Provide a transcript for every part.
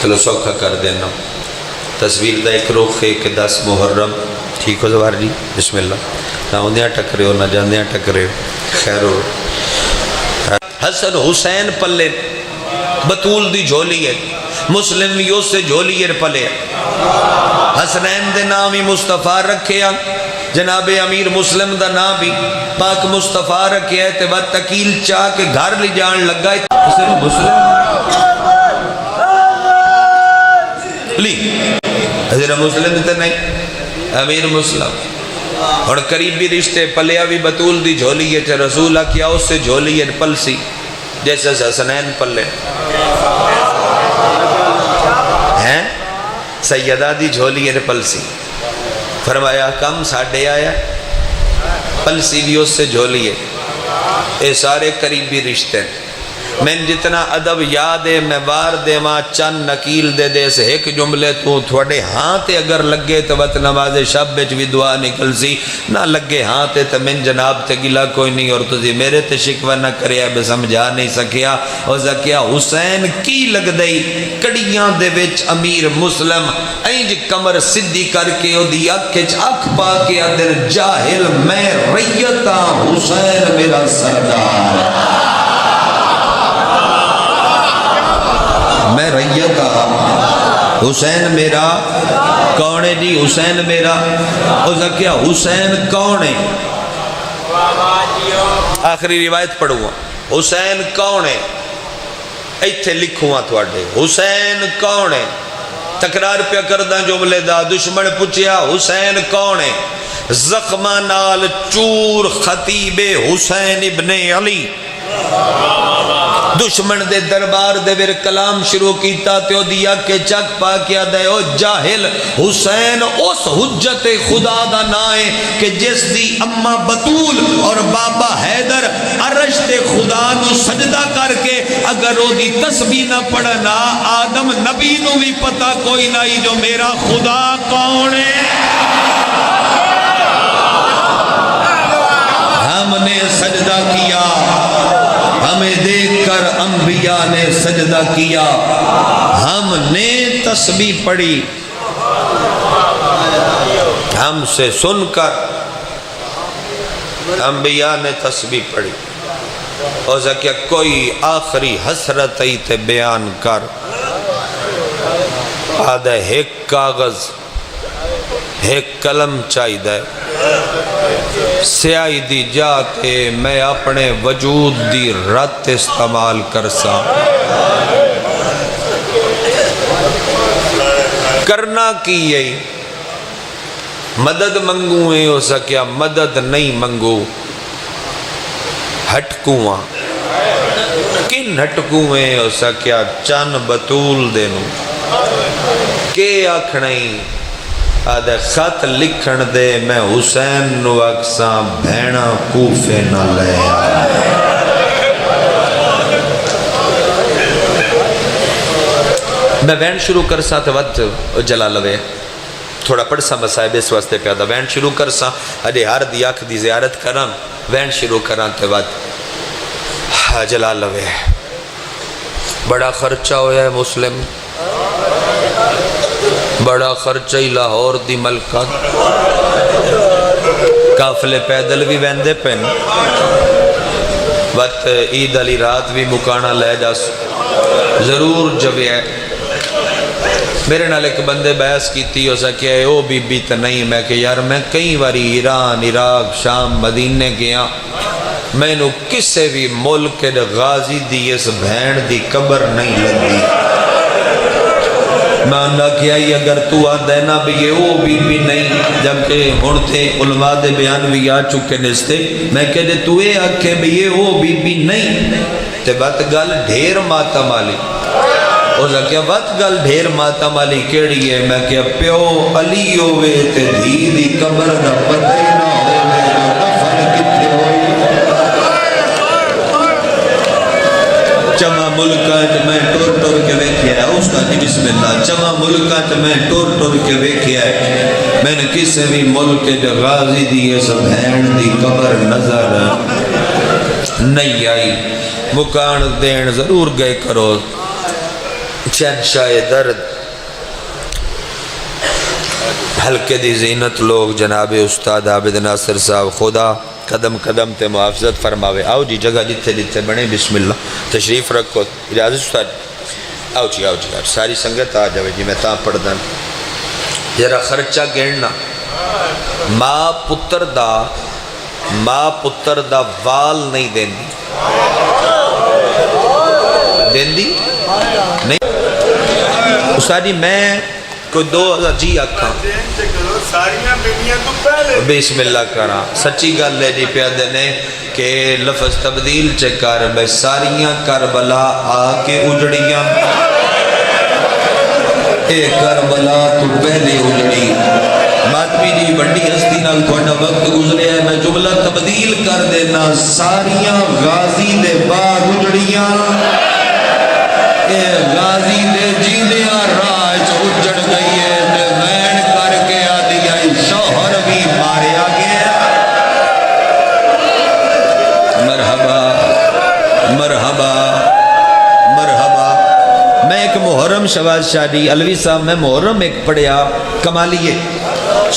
چلو سوکھا کر دینا. تصویر دا ایک رخ ہے کہ 10 محرم. ٹھیک ہو زوار جی؟ بسم اللہ. نہ آندیاں ٹکرے ہو نہ جاندیاں ٹکرے ہو. خیر ہو. حسن حسین پلے بطول دی جھولی ہے. مسلم یو سے جھولی ہے پلے. حسنین دے نام ہی مصطفیٰ رکھے ہیں. جناب امیر مسلم دا نام بھی پاک مصطفیٰ رکھے ہے. تے بعد تکیل چاہ کے گھر لی جان لگا ہے. حسن مسلم لی حضرت مسلم تے نہیں امیر مسلم. اور قریبی رشتے پلیا بھی بطول دی جھولی ہے. چا رسولہ کیا اس سے جھولی ہے پلسی جیسے حسنین پلے ہیں. سیدہ دی جھولی ہے پلسی. فرمایا کم ساڑھے آیا پلسی بھی اس سے جھولی ہے. اے سارے قریبی رشتے. میں جتنا ادب یاد ہے میں وار دے ماں چند نکیل دے دے سے ایک جملے تو تھوڑے ہاتھے اگر لگے تو وقت نماز شب بچ بھی دعا نکل سی. نہ لگے ہاتھے تو من جناب تے گلا کوئی نہیں. اور تجھے میرے تے شکوہ نہ کرے اب سمجھا نہیں سکیا. اور زکیہ حسین کی لگ دئی کڑیاں دے وچ امیر مسلم اینج کمر صدی کر کے او دی اکھچ اکھ پا کے اندر جاہل میں ریتا حسین میرا سردار. میں ریتا حسین میرا کون ہے جی؟ حسین میرا. او زکیہ حسین کون ہے؟ آخری روایت پڑھوں. حسین کون ہے؟ ایتھے لکھوں تھوڑے. حسین کون ہے؟ تکرار پہ کردہ جملے دا. دشمن پوچھیا حسین کون ہے؟ زخمہ نال چور خطیب حسین ابن علی. دشمن دے دربار دے ور کلام شروع کیتا تے او دیا کہ چک پا کیا دے او جاہل حسین اس حجت خدا دا نائے کہ جس دی اماں بطول اور بابا حیدر عرش تے خدا نو سجدہ کر کے اگر او دی تسبیح نہ پڑھنا آدم نبی نو بھی پتہ کوئی نہیں جو میرا خدا کون ہے. ہم نے سجدہ کیا ہمیں دیکھ کر انبیاء نے سجدہ کیا. ہم نے تسبیح پڑھی ہم سے سن کر انبیاء نے تسبیح پڑھی. اور زکیہ کوئی آخری حسرت ای تے بیان کر. آدھے ایک کاغذ ایک قلم چاہی دے سیاہی دی جا کے میں اپنے وجود دی رت استعمال کرسا. کرنا کی یہی مدد منگوئے ہو سکیا مدد نہیں منگو. ہٹکواں کن ہٹکوئے ہو سکیا چن بطول دینو کہ آکھنائی. آدھے خط لکھن دے میں حسین نو اکساں بھینا کوفے نہ لے آئے. میں وین شروع کر سا تو وقت جلال لوے تھوڑا پڑھ سا مسائب اس واسطے پیدا. وین شروع کر سا اڈے ہر دی آنکھ دی زیارت کرن وین شروع کرن تو وقت جلال لوے. بڑا خرچہ ہویا ہے مسلم. بڑا خرچہ ہی لاہور دی ملکہ. کافلے پیدل بھی ویندے پین. وقت عید علی رات بھی مکانا لے جا ضرور جب ہے. میرے نال ایک بندے بحث کیتی ہو سکیا ہے او بی بی تا نہیں. میں کہ یار میں کئی واری ایران عراق شام مدینے گیا میں نو کسے بھی ملک غازی دی اس بھین دی قبر نہیں لگی. میں انہا کیا ہی اگر تو آدھینا بھی یہ او بی نہیں جبکہ ہونتے علماء دے بیان بھی آ چکے نستے. میں کہتے تو اے آکھے بھی یہ او بی نہیں تے بات گل ڈھیر ماتم آلی. او کیا بات گل ڈھیر ماتم آلی کیڑی ہے؟ میں کیا پیو علی ہوئے تے دھی دی قبر دا پتہ ہی نہ ہوئے جو دفن کتے ہوئی. چما ملکات میں ٹور ٹور کے ویکھیا ہے. استاد جی بسم اللہ. چما ملکات میں ٹور ٹور کے ویکھیا ہے. میں نے کسے بھی ملک جو غازی دی اس بھین دی قبر نظر نہیں آئی. مکان دین ضرور گئے کرو. شہنشاہ درد حلقے دی زینت لوگ جناب استاد عابد ناصر صاحب خدا قدم قدم تے محافظت فرماوے. آؤ جی جگہ جتھے جتھے بنے بسم اللہ تشریف رکھو. اجازت استاد آؤ جی ساری سنگت آ جاوے جی. میں تاں پڑھدا ذرا خرچہ گھننا. ماں پتر دا وال نہیں دیندی نہیں استاد جی. میں کوئی 2000 جی آکھاں بسم اللہ کرا. سچی گل ہے جی پیادے نے کہ لفظ تبدیل چکر بے ساریاں کربلا آ کے اجڑیاں. اے کربلا تو پہلے اجڑی. ماتمی جی بڑی ہستی نال تھوڑا وقت گزرے ہے. میں جملہ تبدیل کر دینا. ساریاں غازی دے بعد اجڑیاں. اے غازی دے جیندیاں راج اجڑ گئی ہے. تے وین کر کے آدھی آئی شوہر بھی ماریا گیا. مرحبا مرحبا مرحبا. میں ایک محرم شواز شادی علوی صاحب میں محرم ایک پڑھیا کمالیے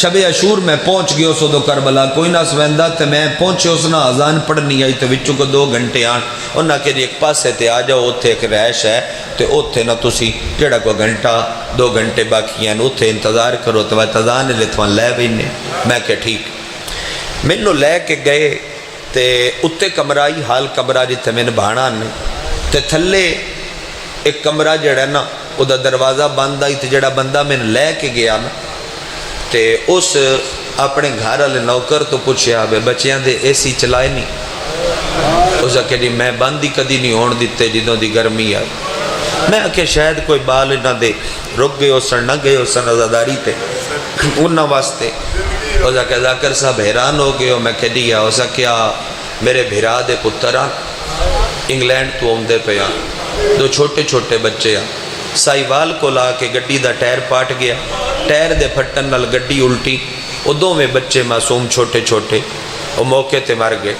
شب عاشور میں پہنچ گیا سو دو کربلا کوئی نہ سویندا تے میں پہنچے اس نہ اذان پڑھنی آئی تے وچوں کو 2 گھنٹے آن انہاں کہ ایک پاسے تے آ جاؤ اوتھے ایک رہائش ہے تے اوتھے نہ تسی جڑا کوئی گھنٹہ 2 گھنٹے باقی ہیں اوتھے انتظار کرو تے اذان لے تھواں لے وینے. میں کہ ٹھیک. مینوں لے کے گئے تے اُتے کمرہ ہی حال کمرہ جتھے میں بہانا نے تے تھلے ایک کمرہ جڑا نا او دا دروازہ بند آئی تے جڑا بندہ میں لے کے گیا نا تے اس اپنے گھر والے نوکر تو پوچھیا بے بچیاں دے اے سی چلائے نہیں. اس کہ جی میں بند ہی کدی نہیں ہون دیتے جدوں دی گرمی آئی. میں کہ شاید کوئی بال نہ دے رک گئے اسن نہ گئے اسن عزاداری تے انہاں واسطے. اس کہ ذاکر صاحب حیران ہو گئے. میں کہ دیا اس کیا میرے بھرا دے پترا انگلینڈ تو اوندے پہ آ 2 چھوٹے چھوٹے بچے آ. سائیوال کو لا کے گڈی دا ٹائر پاٹ گیا. ٹائر دے پھٹن نال گڈی الٹی. او دوویں بچے معصوم چھوٹے چھوٹے او موقع تے مر گئے.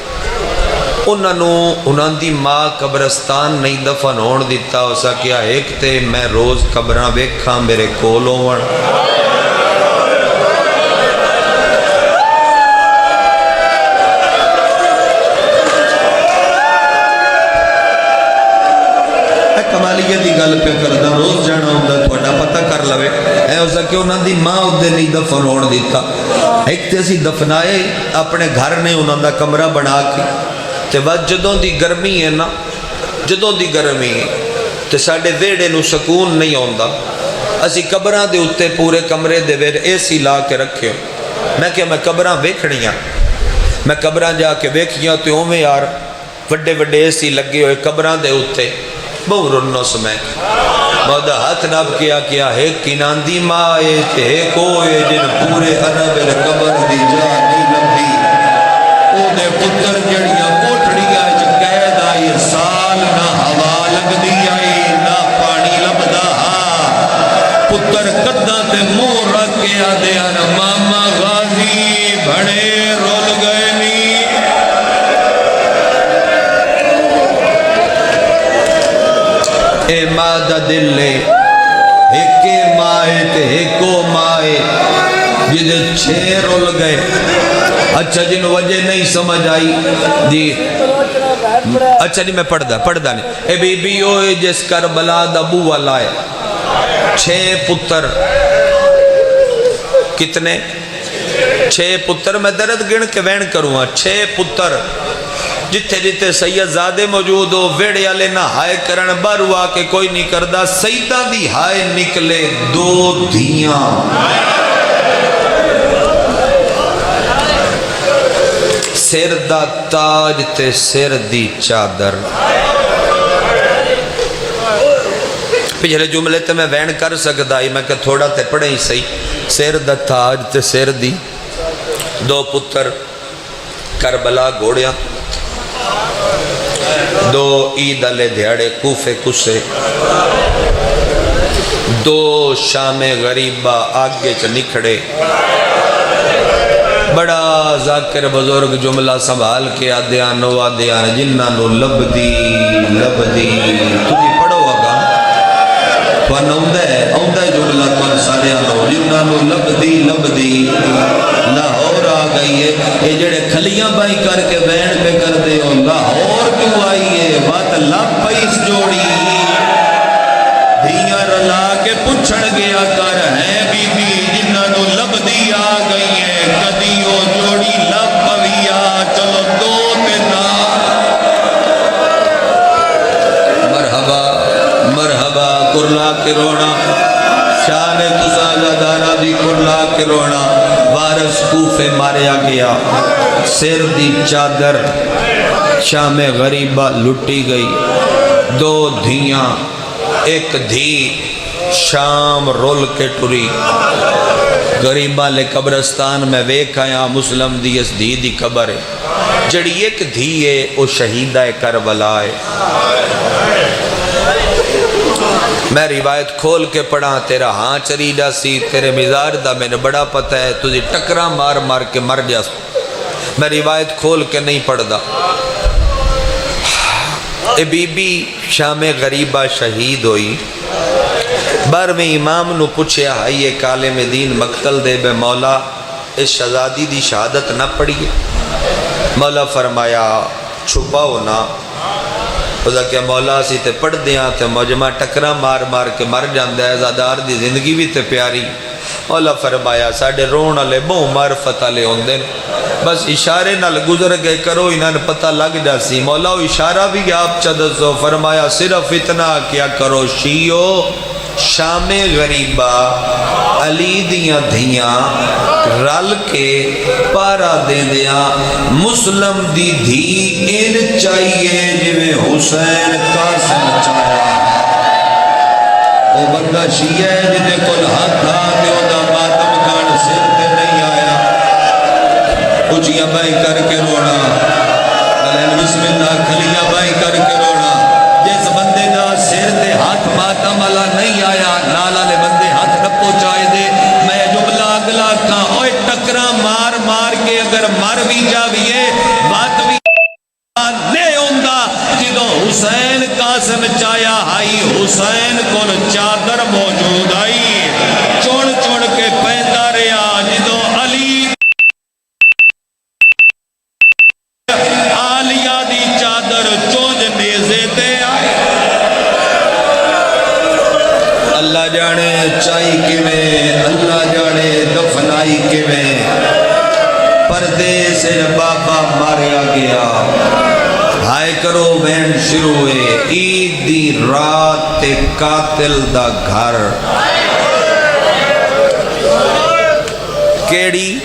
انہاں دی ماں قبرستان نہیں دفن ہون دیتا. اسا کیا ایک تے میں روز قبراں ویکھاں میرے کول ہون. کمالیے دی گل پہ کردا روز جانا ہوندا تھوڑا پتہ کر لوے. اے اسا کہ انہاں دی ماں اودے نہیں دفن ہون دیتا. ایک تے اسی دفنائے اپنے گھر نے انہاں دا کمرہ بنا کے تے بعد جدوں دی گرمی ہے نا جدوں دی گرمی ہے تے ساڈے ویڑے نو سکون نہیں آوندا. اسی قبراں دے اوتے پورے کمرے دے وچ اے سی لا کے رکھے. میں کہ میں قبراں ویکھنیاں. میں قبراں جا کے ویکھیاں تے اوویں یار وڈے وڈے اے سی لگے ہوئے قبراں دے اوتے. بہو رنو سمیں مودا ہاتھ ناب کیا ہے کینان دی مائے تے کوئے جن پورے عرب قبر دی جا نہیں لبھی. او دے پتر جڑیاں کوٹڑیاں جو قید آئی سال نہ ہوا لگ دی آئی نہ پانی لبدا. پتر قدہ تے مور رکھ کے آدھے آنا ماما غازی بھڑے رول گئے نہیں. اے مادہ دل لے ایک مائے تے ایکو مائے جدے 6 رول گئے. اچھا جن وجہ نہیں سمجھ آئی جی. اچھا جی میں پڑھدا نہیں. اے بی بی ہوئے جس کربلا دا بوہ لائے 6 پتر. کتنے 6 پتر. میں درد گن کے وین کروں 6 پتر. جتھے جتھے سید زادے موجود ہو ویڑے والے نہ ہائے کرن بار ہوا کہ کوئی نہیں کردا. سیدہ دی ہائے نکلے 2 دھیاں. سر دا تاج تے سر دی چادر. پچھلے جملے تے میں وین کر سکتا ہی میں کہ تھوڑا تے پڑھیں ہی صحیح. سر دا تاج تے سر دی 2 پتر کربلا گھوڑیاں. 2 عید علیہ دیہڑے کوفے کسے. 2 شام غریبہ آگے چ نکھڑے. بڑا ذاکر بزرگ جملہ سنبھال کے آدھیان جنہاں نو لبدی تجھے پڑھو آگا فن آؤں جملہ تن سارے لو جنہوں لبدی لاہور آ گئی ہے. یہ جڑے کھلیاں بائی کر کے بین پہ کر دے ہو لاہور کیوں آئی ہے بات لب پیس جوڑی دھیاں رلا کے پوچھڑ گیا کر ہے بی بی جنہوں لبدی آ گئی ہے کدی وہ جوڑی لب پویا چلو دو تینا مرحبا مرحبا کرلا کے رونا شان تساگا دارا دی کرلا کے رونا. وارث کوفے ماریا گیا سر دی چادر شام غریبہ لٹی گئی. دو دھیاں ایک دھی شام رول کے ٹری غریبہ لے قبرستان میں ویکھ آیا مسلم دی اس دھی دی قبر ہے جڑی ایک دھی ہے وہ شہیدہ کربلا ہے. میں روایت کھول کے پڑھا تیرا ہاں چری جا سی تیرے مزار دا میں نے بڑا پتہ ہے تجھے ٹکرا مار مار کے مر جا. میں روایت کھول کے نہیں پڑھ دا. اے بی بی شام غریبہ شہید ہوئی. بارہویں امام نو پوچھے ہائی ایک عالم دین مقتل دے بے مولا اس شہزادی دی شہادت نہ پڑھیے. مولا فرمایا چھپا ہونا خدا کیا مولا سی تے پڑھ دیاں تے مجمع ٹکرا مار مار کے مر جاندہ ہے زادار دی زندگی بھی تے پیاری. مولا فرمایا ساڑھے رون علی بہو معرفت علی ہوندن بس اشارے نال گزر گئے کرو انہاں نے پتہ لگ جا سی. مولا اشارہ بھی آپ چدسو فرمایا صرف اتنا کیا کرو شیعو شام غریبہ علی دیاں دھیاں رل کے پارا دے دیا مسلم دی دھی ان چاہیے جویں حسین قاسم چاہیا. وہ بندہ شیعہ ہے جنہیں کل ہاتھ آتے ہو دا ماتم کان سر تے نہیں آیا. اچھیاں بائی کر کے رونا بسم اللہ کھلیاں بائی کر کے رونا. جس بندے دا سر تے ہاتھ ماتم اللہ نہیں آیا نالا لے بندے ہاتھ نہ پہنچائے دے. میں جملہ اگلا کہاں اوہ ٹکرا مار مار کے اگر مر بھی جاویے بات بھی لے ہوندہ جدو حسین قاسم چایا ہائی حسین کل چادر موجود آئی چون چون کے پیدا رہا جدو علی آلیہ دی چادر چونج نیزے دے آئے. اللہ جانے چائی کے میں اللہ جانے دفنائی کے میں پردے سے بابا ماریا گیا. ہائے کرو بین شروع ہوئے عید دی رات تے قاتل دا گھر کیڑی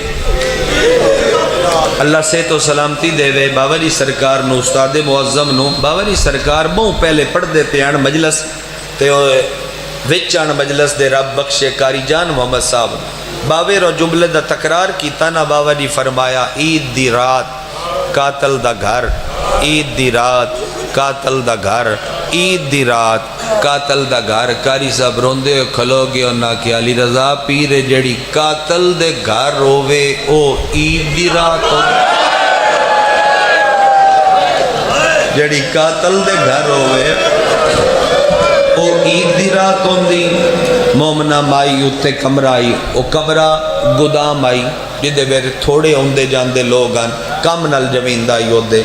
اللہ سے تو سلامتی دے وے بابا جی سرکار نو استاد معظم نو. بابا جی سرکار بہوں پہلے پڑھ دے پیان مجلس تے وچان مجلس دے رب بخش کاری جان محمد صاحب باوے رو جملے دا تکرار کیتا نا. بابا جی فرمایا عید دی رات قاتل دا گھر عید دی رات قاتل دا گھر عید دی رات قاتل دا گھر. کاری صاحب روندے کھلو گے انہاں کہ علی رضا پیر جڑی قاتل دے گھر ہووے او عید دی رات ہو جڑی قاتل دے گھر ہووے او عید دی رات ہوندی. مومنہ مائی اتے کمرہ آئی او کمرہ گدام آئی جدے بیر تھوڑے ہوندے جاندے لوگاں کم نل جمیندہ ہی ہوندے.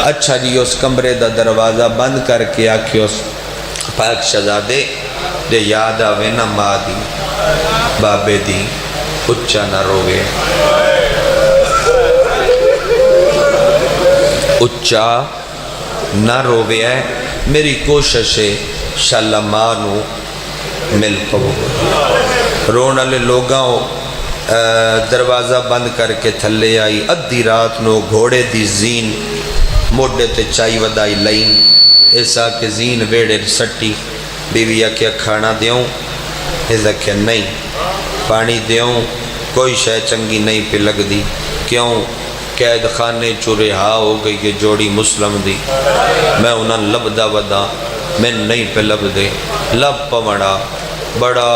اچھا جی اس کمرے دا دروازہ بند کر کے آکھے اس پاک شہزادے دے یاد آوے نہ ماں دی بابے دی اچھا نہ روے اچھا نہ روے ہے میری کوشش ہے شاءاللہ ماں نو مل پو. رون والے لوگاں دروازہ بند کر کے تھلے آئی ادھی رات نو گھوڑے دی زین موڈے تے چائی ودائی لائن ایسا کہ زین ویڑے سٹی. بیوی آکھیا کھانا دیوں ایسا کہ نہیں پانی دیوں کوئی شے چنگی نہیں پہ لگ دی. کیوں قید خانے چورے ہاں ہو گئی یہ جوڑی مسلم دی. میں انہاں لب دا ودا میں نہیں پہ لب دے لب پوڑا بڑا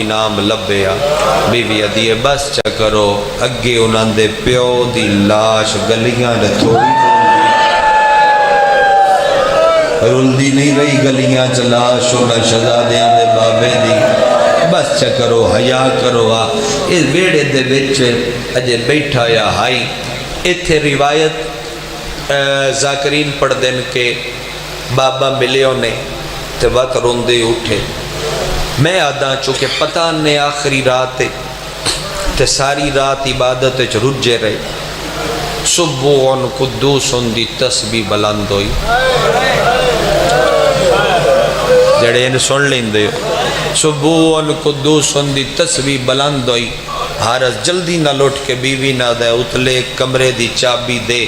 انعام لبیا. بیوی ادیے بس چکرو اگے انہاں دے پیو دی لاش گلیاں نے تھوڑی رلدی نہیں رہی گلیاں چلا شونا شہزادیاں دے بابے دی بس چکرو حیا کرو اس ویڑے دے وچ اجے بیٹھا یا ہائی ایتھے روایت ذاکرین پڑھ دین کے بابا ملے انہیں تے وقت روندے اٹھے میں آدھا چونکہ پتہ نے آخری رات تے ساری رات عبادت رجے رہے سبحان قدوس دی تسبیح بلند ہوئی جڑے ان سن لیں دے سبحان قدوس دی تسبیح بلند ہوئی حارس جلدی نہ لوٹ کے بیوی نہ دے اتلے کمرے دی چابی دے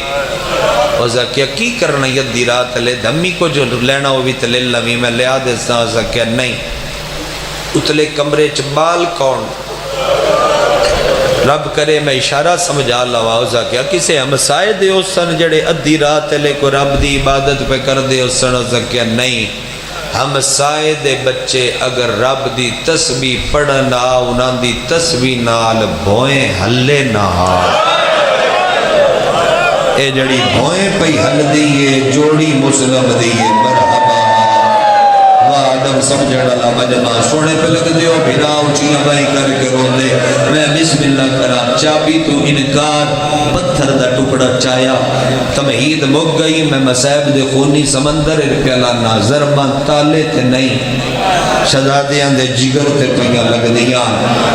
وزا کی کرنا یدی رات لے دھمی کو جو لینا ہوئی تلے لوی میں لیا دے سا کیا نہیں اتلے کمرے چبال کون رب کرے میں اشارہ سمجھا لوا وزا کیا کسے ہمسائے دے اسن جڑے ادھی رات لے کو رب دی عبادت پہ کر دے اسن وزا کیا نہیں ہم سائے دے بچے اگر رب دی تسبیح پڑھنا انہاں دی تسبیح نال بھوئیں ہلے نہ اے جڑی بھوئیں پہ ہل دیئے جوڑی مسلم دیئے مرحبا آدم سمجھڑ اللہ مجمع سونے پہ لگ دیو بھیرا اچھیاں بائی کر کے رو دے میں بسم اللہ کرا چابی تو انکار پتھر دا ٹکڑا چایا تمہید مک گئی میں مسائب دے خونی سمندر ارپیالا ناظر بان تالے تے نہیں شہزادیاں دے جگر تے پہیاں لگ دیاں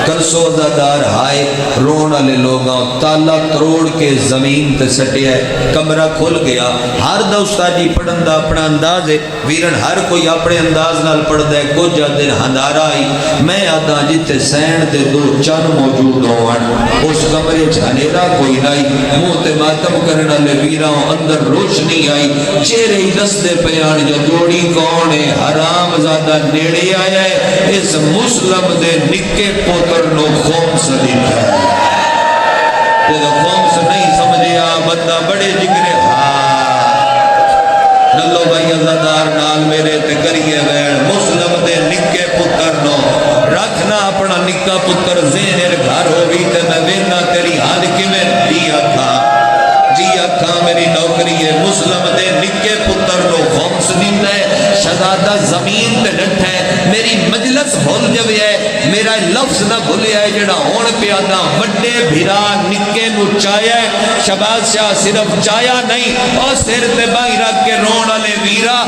کل سوزہ دار ہائے رون علی لوگاں تالا تروڑ کے زمین تے سٹے ہے کمرہ کھل گیا ہر دا استاجی پڑھندہ اپنا انداز ہے ویرن ہر کوئی اپنے انداز نال پڑھ دے کچھ دن ہندارا آئی میں آدھا جتے سین دے دو چن موجود ہوئن اس کمرے چھانیرا کوئی نائی موت ماتم کرنا لے ویراؤں اندر روشنی آئی چہرے ہی دستے پیان جو دوڑی کونے حرام زادہ نیڑے آیا ہے اس مسلم دے نکے پوتر نو خوم سدیت ہے خوم سے نہیں سمجھیا بندہ بڑے جگرے نلو بھائی ازادار نال میرے تے کریے وین مسلم دے نکے پتر نو رکھنا اپنا نکا پتر زینر گھر ہو بھی تے میں وینا تیری حال کی میں جی اکھا میری نوکری ہے مسلم دے نکے پتر نو خومس دیتا ہے شہزادہ زمین تے ڈٹ ہے میری مجلس بھول جوے ہے میرا لفظ نہ بھولے ہے جڑا ہون پیادا وڈے بھیرا نکے نو چایا ہے شہباز شاہ صرف چایا نہیں اور سر تے بائی رکھ کے رون والے ویرا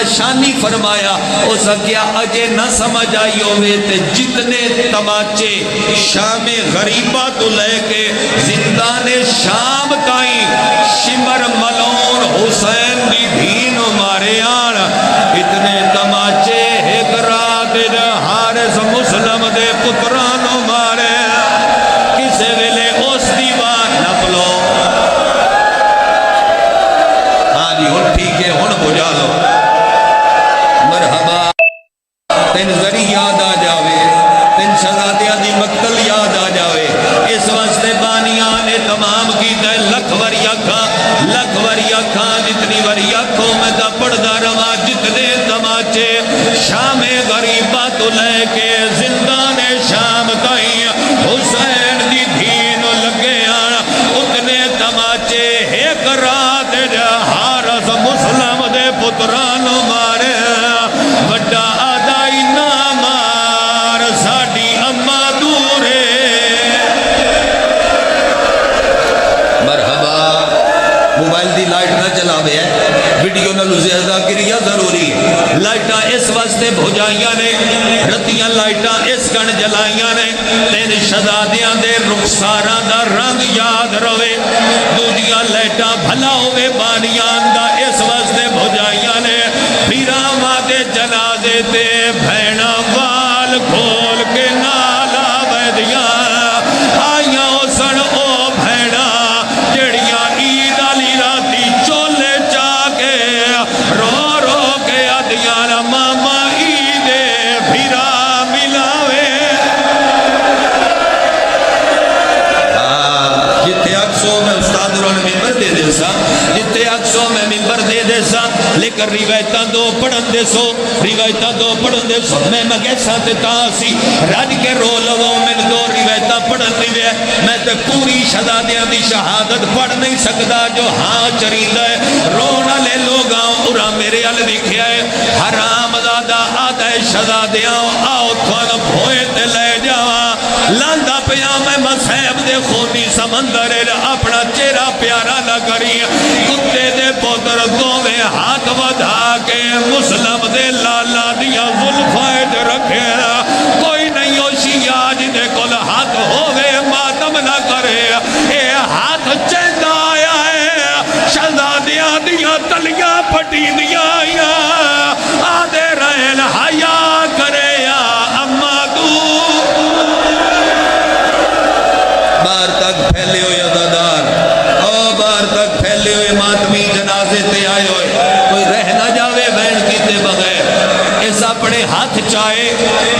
شانی فرمایا اس کیا اجے نہ سمجھ آئی ہوئے تے جتنے تماچے شام غریبہ تو لے کے زندان شام کائیں شمر ملون حسین دی دین مارے آن اتنے تماچے ایک رات حارس مسلم دے پترانو مارے کسے ویلے اس دیوان نپلو ہاں جی ہن ٹھیک ہے ہن بجا لو مرحبا تین ذری یاد آ جاوے تین شہزادیاں دی مقتل یاد آ جاوے اس واسطے بانیاں نے تمام کی دے لکھ وری اکھاں جتنی وری اکھوں میں دا پڑھدا رواں جتنے تماچے شام غریبہ تو لے کے زندان شام تائیں حسین دی دین لگے آن اتنے تماچے ایک رات حارس مسلم دے پترانو مارے وڈا آدائی نامار ساڑی اما دورے مرحبا موبائل دی لائٹ نہ چلا بے ہے ویڈیو نالو زیادہ کریا ضروری ہے لائٹاں اس واسطے بھجائیاں نے رتیاں لائٹاں اس گن جلائیاں نے تین شہزادیاں دے رخساراں دا رنگ یاد روے دوجیاں لائٹاں بھلا ہوئے بانیاں دا اس واسطے بھجائیاں نے پیراواں دے جنازے تے بھینا وال کھول کے نالا ویدیاں آئیاں سن او بھینا جڑیاں عید علی راتی چولے چا کے رو رو کے ادیاں ماما عید بھیرا ملاوے جتے اکسو میں استاد رونے ممبر دے دے سا جتے اکسو میں ممبر دے دے سا لیکن روایتاں دو پڑھن دے سو روایتاں دو پڑھن دے سو میں مگے ساتھ تاسی راج کے رو لو میں دو روایتاں پڑھن دی ہے میں تے پوری شہزادیاں دی شہادت پڑھ نہیں سکتا جو ہاں چریندہ ہے رونا لے لوگاں اُرا میرے علی دکھیا ہے حرام زادہ آدھا شہزادیاں آؤ تھوان بھوئے تے لے جاواں لاندہ پیا میں مسیب دے خونی سمندر اپنا چہرہ پیارا نہ کری کتے دے پوتر دوویں ہاتھ ودھا کے مسلم دے لالا دیا ظلفائد رکھے کوئی نہیں ہو شیعہ جنہیں کل ہاتھ ہوئے ماتم نہ کرے اے ہاتھ چیندہ آیا ہے شہزادیاں دیا تلیاں پٹی دیا آیا آدھے رہن حیا کرے یا اما تو بار تک پھیلے ہوئے عددار او بار تک پھیلے ہوئے ماتمی جنازے تے آئے ہوئے کوئی رہ نہ جاوے بین کیتے بغیر اس اپنے ہاتھ چاہے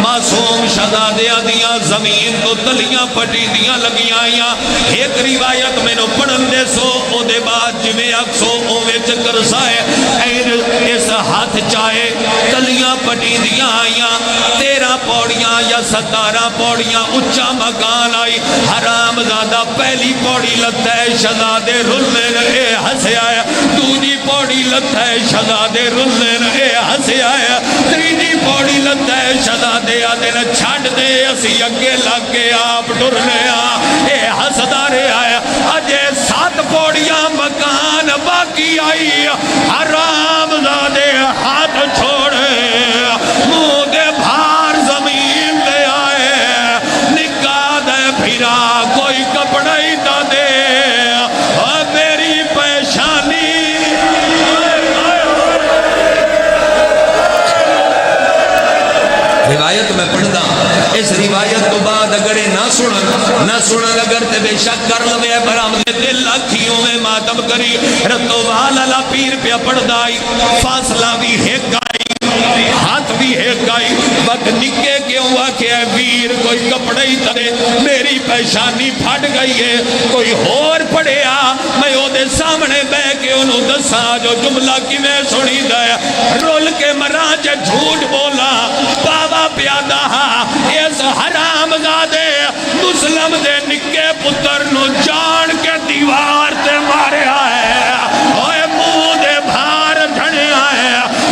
معصوم شہزادیاں دیاں زمین کو تلیاں پٹی دیاں لگیاں آئیاں ایک روایت میں نو پڑھن دے سو او دے بعد جمیں اکسو اوے چکر سائے اس ہاتھ چاہے تلیاں پٹی دیاں آئیاں 13 پوڑیاں یا 17 پوڑیاں اچھا مکان آئی حرام زادہ پہلی پوڑی لگتا ہے شہزادے رلن اے ہنسے آیا دوجی پوڑی لگتا ہے شہزادے رلن اے ہنسے آیا تیجی پوڑی لگتا ہے شہزادے آدھے چھاڑ دے اسی اگے لگ کے آپ ڈرنے اے ہنسدارے آیا اجے 7 پوڑیاں مکان باقی آئی حرام زادے ہاتھ چھوڑے منہ دے بھار زمین دے آئے نکاح دے پھرا کوئی کپڑا ہی تا دے اور میری پیشانی روایت میں پڑھتا اس روایت تو بعد اگر نہ سنن اگر تے بے شک کر لوے برامد دل اکھیوں میں ماتم کری رتو والا پیر پہ پڑھدائی فاصلہ بھی ہے گائی ہاتھ بھی ہے گائی وقت نکے کیوں آکے ویر کوئی کپڑے ہی ترے میری پیشانی پھٹ گئی ہے کوئی اور پڑھیا میں او دے سامنے بے کے انہوں دسا جو جملہ کی میں سنی دایا رول کے مراج جھوٹ بولا بابا پیادہ اس حرام زادے مسلم دے نکے پتر نو جان کے دیوار تے مارے آئے اوے منہ دے بھار دھنے آئے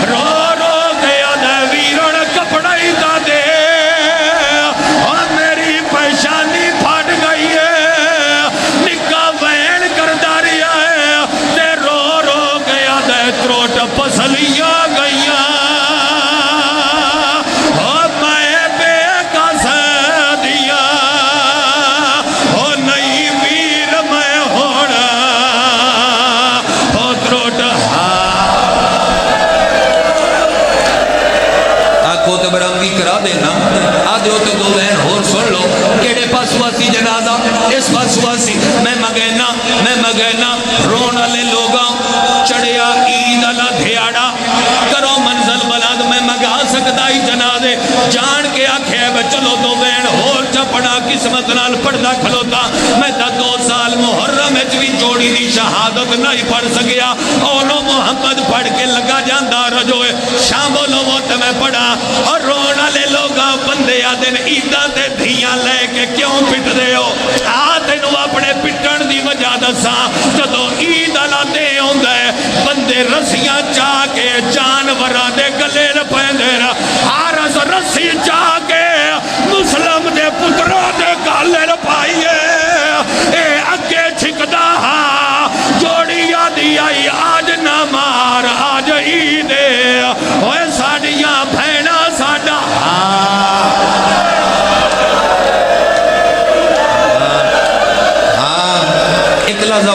رو رو گیا دے ویرن کپڑا ہی دا دے اور میری پیشانی پھٹ گئی ہے نکا وین کر داری آئے تے رو رو گیا دے تروٹ پسلیاں گئیاں برامگی کرا دینا آدھے ہوتے دو بہن اور سن لو کیڑے پاس واسی جنازہ اس پاس واسی میں مگینا رونا لے لوگاں چڑھیا عید اللہ دھیاڑا کرو منزل بلاد میں مگا سکتا ہی جنازے جان کے آکھے چلو دو بہن اور چپڑا قسمت نال پڑھدا کھلوتا میں تا 2 سال محرم بھی جوڑی دی شہادت نہیں پڑھ سکیا اولو محمد پڑھ کے لگا جاندہ رجوئے شام بولو وہ تمہیں پڑھا اور رونا لے لوگا بندے آدھن عیدہ دے دھیاں لے کے کیوں پٹ دے ہو آدھن وہ اپنے پٹن دی وجہ دسا جدو عید اللہ دے ہوں دے بندے رسیاں چاہ کے جانورہ دے گلے پہنے آرس رسی چاہ کے مسلم دے پترہ دے گالے پائیے اے اگے چھکدا ہاں جوڑی آدھی آئی آج نہ مار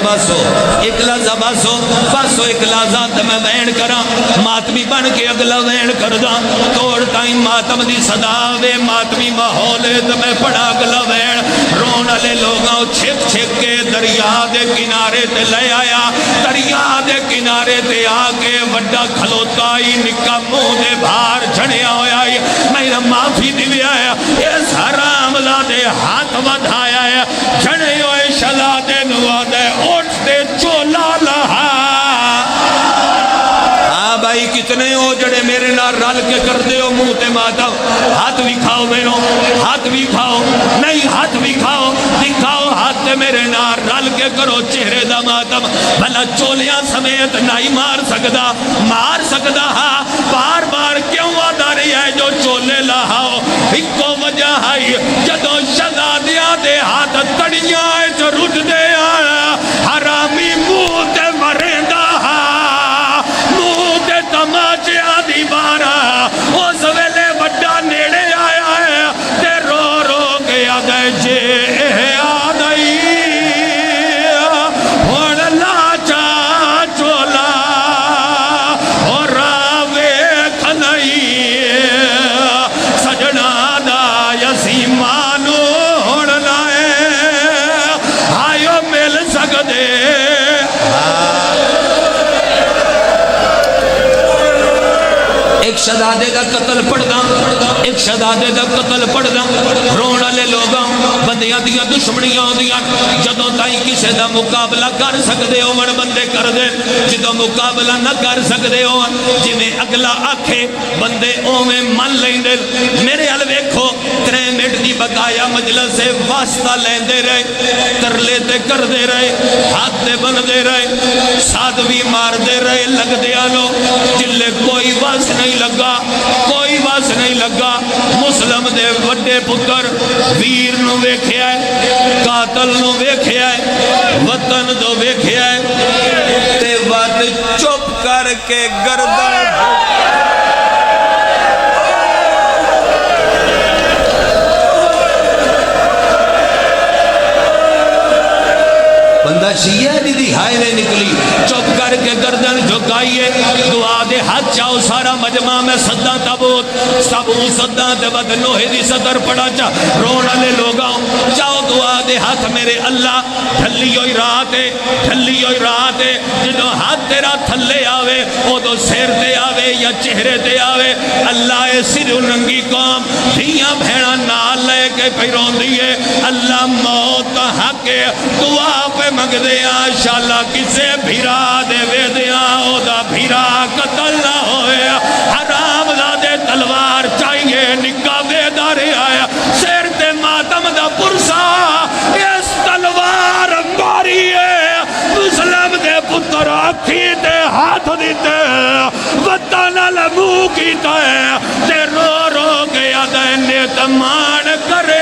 بس ہو ایک لحظہ بس ہو ایک لحظہ تے میں وین کراں ماتمی بن کے اگلا وین کردا توڑ تائیں ماتم دی صدا وے ماتمی ماحول تے میں پڑا اگلا وین رون والے لوگاں چھک چھک کے دریا دے کنارے تے لے آیا دریا دے کنارے تے آ کے وڈا کھلوتا ہی نکا منہ دے باہر جھڑیا ہویا ہی میں معافی دیویا ہے اس حرام زادے ہاتھ ودھایا ہے جھڑے ہوئے شلا دے نوا دے اٹھ دے چولا لہا بھائی کتنے ہو جڑے میرے نال رل کے کر دے ہو منہ تے ماتم ہاتھ بھی کھاؤ میرو ہاتھ بھی کھاؤ نہیں ہاتھ بھی کھاؤ دکھاؤ ہاتھ تے میرے نال رل کے کرو چہرے دا ماتم بھلا چولیاں سمیت نہیں مار سکدا ہاں بار بار کیوں آدھا رہی ہے جو چولے لاؤ ایک وجہ ہے جدو شہزادیاں دے ہاتھ تڑیاں جو رٹ دے آیا حرامی منہ تے مریندا تماچے آدھی بارا اس ویلے بڑا نیڑے آیا ہے تے رو رو کے آگئے جے آدھائی اور لاچا چولا اور راوے کھنائی سجنا دا یسیمانو اور لائے آئیو مل سکدے ایک شہزادے دا قتل پڑھ دا رون والے لوگاں بندیاں دیاں دشمنیاں ہوندیاں جدوں تائیں کسے دا مقابلہ کر سکدے ہو بندے کر دے جدوں مقابلہ نہ کر سکدے ہو جویں اگلا آکھے بندے اوویں من لیندے میرے حال ویکھو 3 منٹ دی بقایا مجلس سے واسطہ لیندے رہے ترلے تے کر دے رہے ہاتھ تے بن دے رہے ساتھ بھی مار دے رہے لگ دیا لو جلے کوئی واس نہیں لگا مسلم دے وڈے پتر ویر نو ویکھیا ہے قاتل نو ویکھیا ہے وطن دو ویکھیا ہے تے وقت چپ کر کے گردن بندہ شیعہ دی ہائے نے نکلی چپ کر کے گردن جھکائیے دعا دے ہاتھ چاہو سارا مجمع میں صدا تابوت صدا دے ود لوہے دی صدر پڑا رون والے لوگاں چاہو دعا دے ہاتھ میرے اللہ ڈھلی ہوئی رات ہے جدو ہاتھ تیرا تھلے آوے او دو سیر دے آوے یا چہرے دے آوے اللہ سر ننگی قوم دھیاں بھیڑا نال لے کے پیرون دیئے اللہ موت حق دعا پہ مگ دیا شاءاللہ کسے بھیرا دے وے دیا او دا بھیرا قتل نہ ہوئے حرام زادے تلوار چاہیے نکا وے دارے آیا سیر تے ماتم دا پرسا اس تلوار ماری ہے مسلم دے پتر آکھی تے ہاتھ دیتے وطن لمو کیتا ہے تے رو رو گیا دے نیت مان کرے